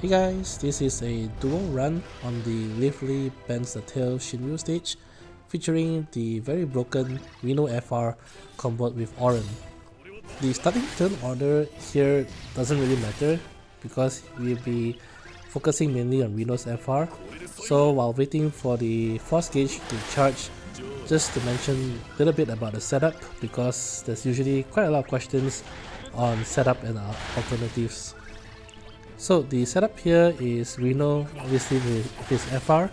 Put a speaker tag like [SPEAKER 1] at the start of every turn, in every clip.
[SPEAKER 1] Hey guys, this is a duo run on the Lithely Bends the Tail Shinryu stage, featuring the very broken Reno FR comboed with Auron. The starting turn order here doesn't really matter because we'll be focusing mainly on Reno's FR, so while waiting for the force gauge to charge, just to mention a little bit about the setup because there's usually quite a lot of questions on setup and alternatives. So the setup here is Reno obviously with his FR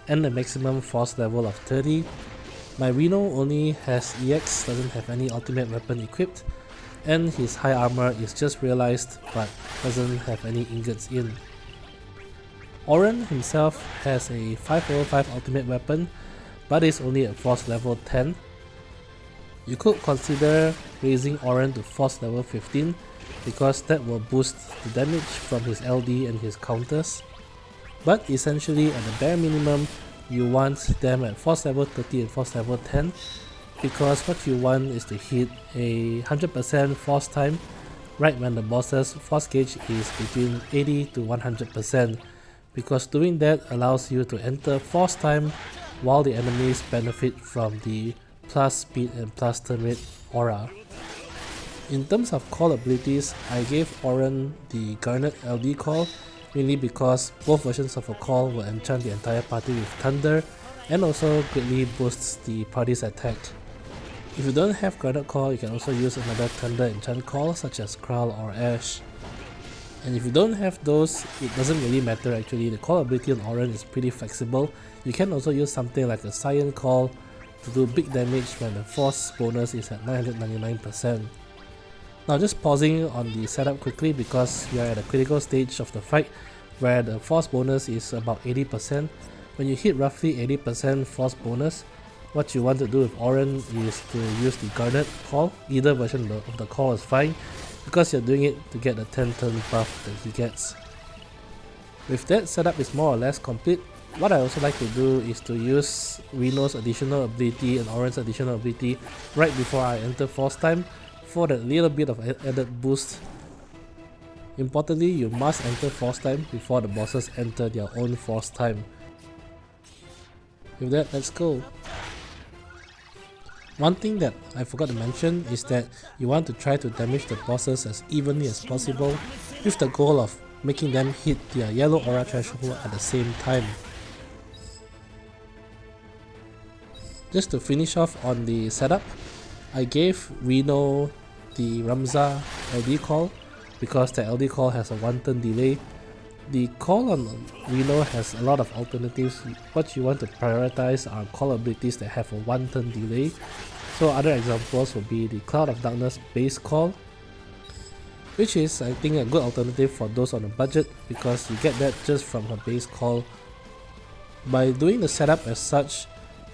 [SPEAKER 1] and a maximum force level of 30. My Reno only has EX, doesn't have any ultimate weapon equipped, and his high armor is just realized but doesn't have any ingots in. Auron himself has a 505 ultimate weapon but is only at force level 10. You could consider raising Auron to force level 15 because that will boost the damage from his LD and his counters. But essentially at the bare minimum, you want them at force level 30 and force level 10 because what you want is to hit a 100% force time right when the boss's force gauge is between 80 to 100%, because doing that allows you to enter force time while the enemies benefit from the plus speed and plus turn rate aura. In terms of call abilities, I gave Auron the Garnet LD Call mainly because both versions of a call will enchant the entire party with thunder and also greatly boosts the party's attack. If you don't have Garnet Call, you can also use another thunder enchant call such as Kral or Ash. And if you don't have those, it doesn't really matter actually. The call ability on Auron is pretty flexible. You can also use something like a Cyan Call to do big damage when the force bonus is at 999%. Now just pausing on the setup quickly because we are at a critical stage of the fight where the force bonus is about 80%. When you hit roughly 80% force bonus, what you want to do with Auron is to use the Garnet call. Either version of the call is fine because you're doing it to get the 10 turn buff that he gets. With that, setup is more or less complete. What I also like to do is to use Reno's additional ability and Auron's additional ability right before I enter force time for that little bit of added boost. Importantly, you must enter force time before the bosses enter their own force time. With that, let's go. One thing that I forgot to mention is that you want to try to damage the bosses as evenly as possible with the goal of making them hit their yellow aura threshold at the same time. Just to finish off on the setup, I gave Reno the Ramza LD Call because the LD Call has a 1 turn delay. The call on Reno has a lot of alternatives. What you want to prioritize are call abilities that have a 1 turn delay. So other examples would be the Cloud of Darkness base call, which is I think a good alternative for those on a budget because you get that just from her base call. By doing the setup as such,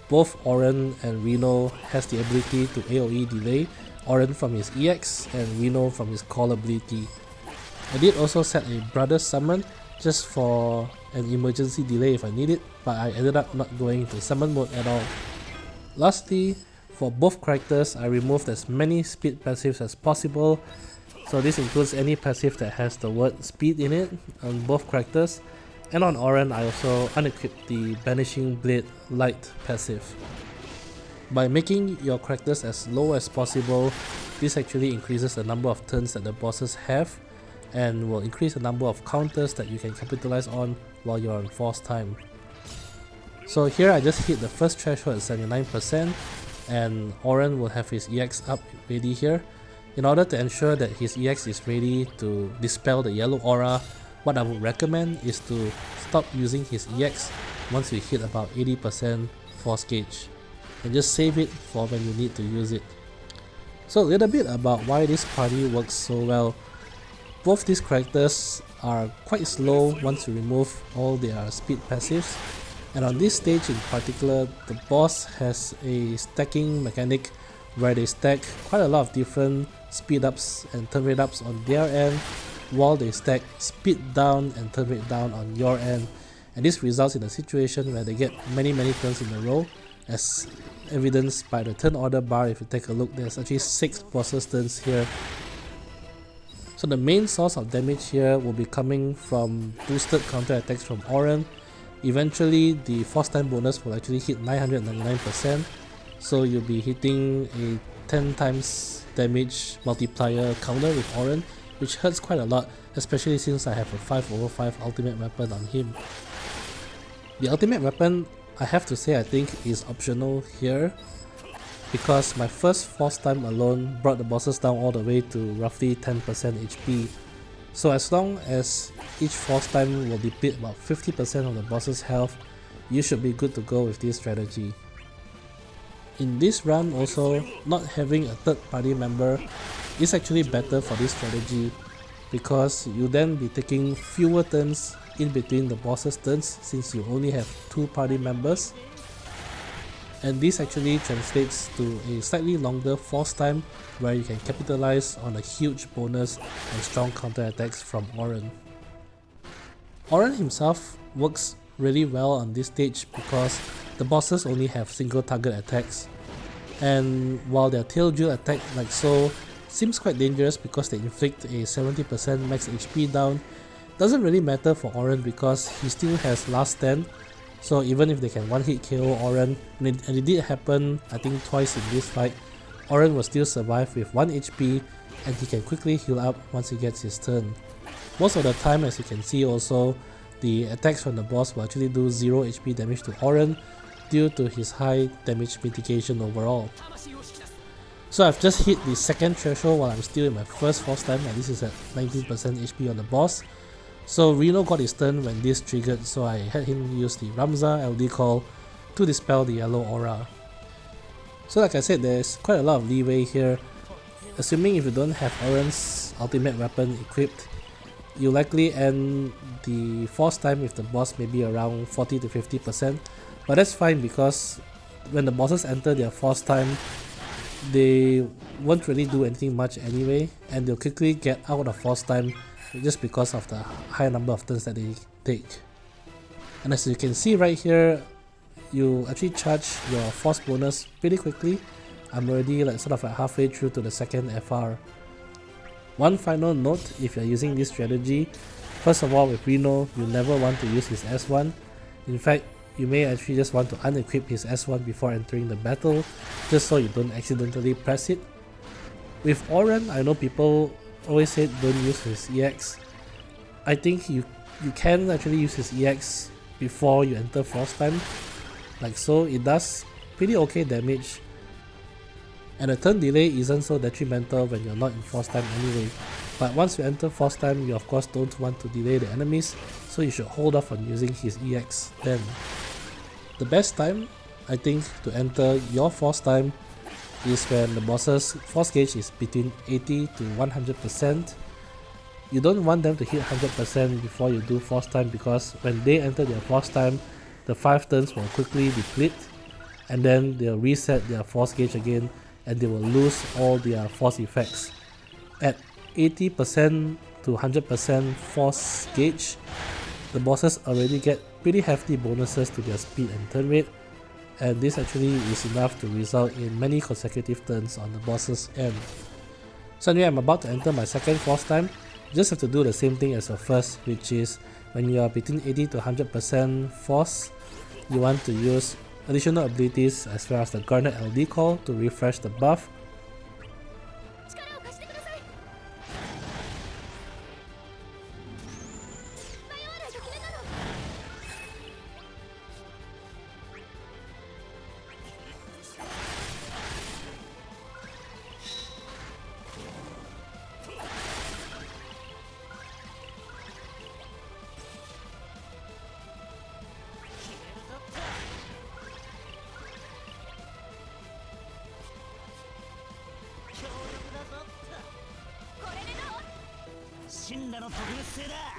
[SPEAKER 1] both Auron and Reno has the ability to AoE delay, Auron from his EX and Reno from his call ability. I did also set a brother summon just for an emergency delay if I need it, but I ended up not going to summon mode at all. Lastly, for both characters I removed as many speed passives as possible, so this includes any passive that has the word speed in it on both characters. And on Auron, I also unequipped the Banishing Blade Light passive. By making your characters as low as possible, this actually increases the number of turns that the bosses have and will increase the number of counters that you can capitalize on while you're on force time. So here I just hit the first threshold at 79% and Auron will have his EX up ready here. In order to ensure that his EX is ready to dispel the yellow aura, what I would recommend is to stop using his EX once we hit about 80% force gauge and just save it for when you need to use it. So a little bit about why this party works so well. Both these characters are quite slow once you remove all their speed passives, and on this stage in particular, the boss has a stacking mechanic where they stack quite a lot of different speed ups and turn rate ups on their end while they stack speed down and turn rate down on your end, and this results in a situation where they get many turns in a row, as evidenced by the turn order bar. If you take a look, there's actually 6 bosses turns here. So the main source of damage here will be coming from boosted counter attacks from Auron. Eventually the force time bonus will actually hit 999%, so you'll be hitting a 10 times damage multiplier counter with Auron, which hurts quite a lot, especially since I have a 5/5 ultimate weapon on him. The ultimate weapon, I have to say, I think is optional here, because my first force time alone brought the bosses down all the way to roughly 10% HP. So as long as each force time will deplete about 50% of the boss's health, you should be good to go with this strategy. In this run also, not having a third party member is actually better for this strategy, because you then be taking fewer turns in between the boss's turns since you only have 2 party members. And this actually translates to a slightly longer force time where you can capitalize on a huge bonus and strong counter attacks from Auron. Auron himself works really well on this stage because the bosses only have single target attacks, and while their tail drill attack like so seems quite dangerous because they inflict a 70% max HP down, doesn't really matter for Auron because he still has last stand. So even if they can one-hit KO Auron, and it did happen I think twice in this fight, Auron will still survive with 1 HP and he can quickly heal up once he gets his turn. Most of the time, as you can see also, the attacks from the boss will actually do 0 HP damage to Auron due to his high damage mitigation overall. So I've just hit the second threshold while I'm still in my first force time, and this is at 19% HP on the boss. So Reno got his turn when this triggered, so I had him use the Ramza LDCA Call to dispel the yellow aura. So like I said, there's quite a lot of leeway here. Assuming if you don't have Auron's ultimate weapon equipped, you likely end the force time with the boss maybe around 40 to 50%, but that's fine because when the bosses enter their force time, they won't really do anything much anyway, and they'll quickly get out of force time just because of the high number of turns that they take. And as you can see right here, you actually charge your force bonus pretty quickly. I'm already sort of halfway through to the second FR. One final note, if you're using this strategy, first of all with Reno, you never want to use his S1. In fact, you may actually just want to unequip his S1 before entering the battle, just so you don't accidentally press it. With Auron, I know people always said don't use his EX. I think you can actually use his EX before you enter force time, like so. It does pretty okay damage, and a turn delay isn't so detrimental when you're not in force time anyway. But once you enter force time, you of course don't want to delay the enemies, so you should hold off on using his EX then. The best time, I think, to enter your force time is when the boss's force gauge is between 80 to 100%. You don't want them to hit 100% before you do force time, because when they enter their force time, the 5 turns will quickly deplete, and then they'll reset their force gauge again and they will lose all their force effects. At 80% to 100% force gauge, the bosses already get pretty hefty bonuses to their speed and turn rate, and this actually is enough to result in many consecutive turns on the boss's end. So anyway, I'm about to enter my second force time. You just have to do the same thing as your first, which is when you are between 80 to 100% force, you want to use additional abilities as well as the Garnet LD Call to refresh the buff.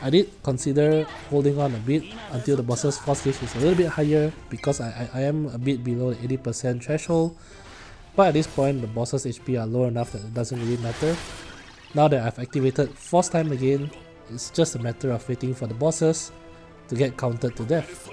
[SPEAKER 1] I did consider holding on a bit until the boss's force gauge is a little bit higher, because I am a bit below the 80% threshold, but at this point the boss's HP are low enough that it doesn't really matter. Now that I've activated force time again, it's just a matter of waiting for the bosses to get counted to death.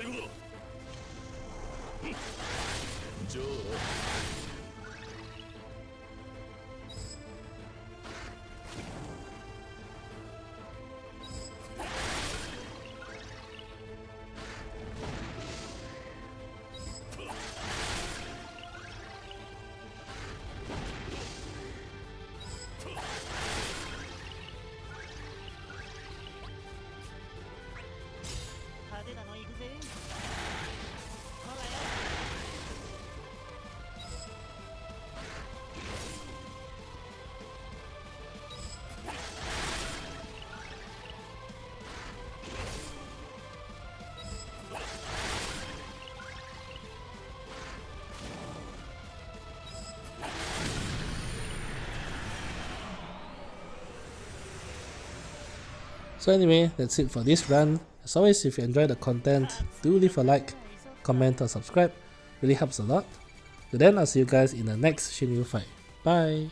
[SPEAKER 1] So anyway, that's it for this run. As always, if you enjoy the content, do leave a like, comment or subscribe, really helps a lot. Till then, I'll see you guys in the next Shinryu fight. Bye!